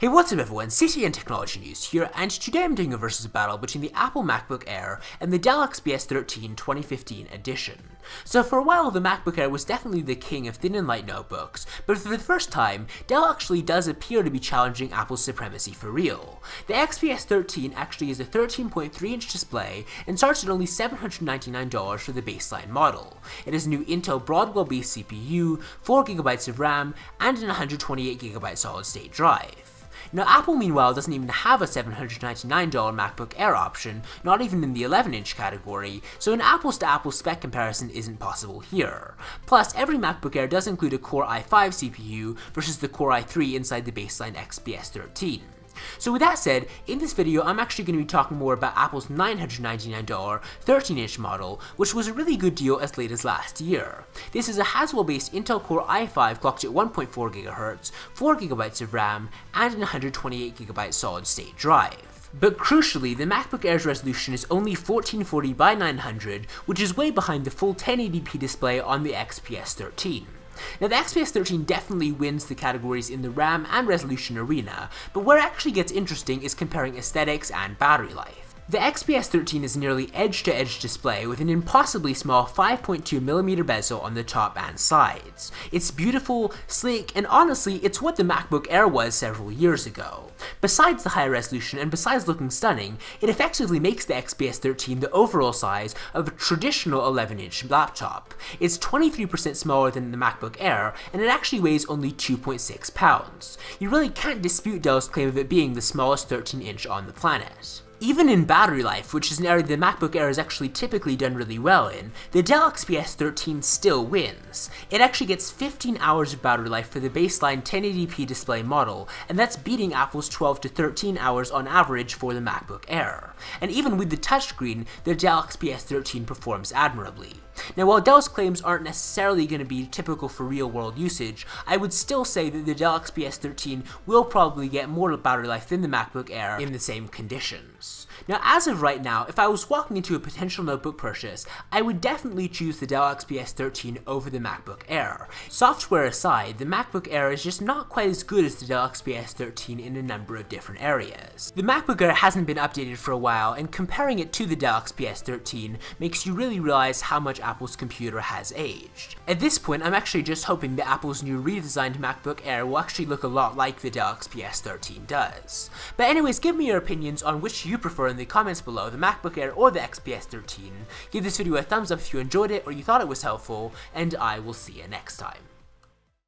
Hey, what's up everyone, CTNtechnologynews here, and today I'm doing a versus battle between the Apple MacBook Air and the Dell XPS 13 2015 edition. So for a while the MacBook Air was definitely the king of thin and light notebooks, but for the first time, Dell actually does appear to be challenging Apple's supremacy for real. The XPS 13 actually is a 13.3-inch display and starts at only $799 for the baseline model. It has a new Intel Broadwell-based CPU, 4GB of RAM, and an 128GB solid-state drive. Now Apple meanwhile doesn't even have a $799 MacBook Air option, not even in the 11-inch category, so an apples-to-apples spec comparison isn't possible here. Plus, every MacBook Air does include a Core i5 CPU versus the Core i3 inside the baseline XPS 13. So with that said, in this video I'm actually going to be talking more about Apple's $999 13-inch model, which was a really good deal as late as last year. This is a Haswell-based Intel Core i5 clocked at 1.4GHz, 4GB of RAM, and an 128GB solid-state drive. But crucially, the MacBook Air's resolution is only 1440 by 900, which is way behind the full 1080p display on the XPS 13. Now the XPS 13 definitely wins the categories in the RAM and resolution arena, but where it actually gets interesting is comparing aesthetics and battery life. The XPS 13 is a nearly edge-to-edge display with an impossibly small 5.2mm bezel on the top and sides. It's beautiful, sleek, and honestly, it's what the MacBook Air was several years ago. Besides the high resolution and besides looking stunning, it effectively makes the XPS 13 the overall size of a traditional 11-inch laptop. It's 23% smaller than the MacBook Air, and it actually weighs only 2.6 pounds. You really can't dispute Dell's claim of it being the smallest 13-inch on the planet. Even in battery life, which is an area the MacBook Air has actually typically done really well in, the Dell XPS 13 still wins. It actually gets 15 hours of battery life for the baseline 1080p display model, and that's beating Apple's 12 to 13 hours on average for the MacBook Air. And even with the touchscreen, the Dell XPS 13 performs admirably. Now while Dell's claims aren't necessarily going to be typical for real-world usage, I would still say that the Dell XPS 13 will probably get more battery life than the MacBook Air in the same conditions. Now as of right now, if I was walking into a potential notebook purchase, I would definitely choose the Dell XPS 13 over the MacBook Air. Software aside, the MacBook Air is just not quite as good as the Dell XPS 13 in a number of different areas. The MacBook Air hasn't been updated for a while, and comparing it to the Dell XPS 13 makes you really realize how much Apple's computer has aged. At this point, I'm actually just hoping that Apple's new redesigned MacBook Air will actually look a lot like the Dell XPS 13 does. But anyways, give me your opinions on which you prefer in the comments below, the MacBook Air or the XPS 13. Give this video a thumbs up if you enjoyed it or you thought it was helpful, and I will see you next time.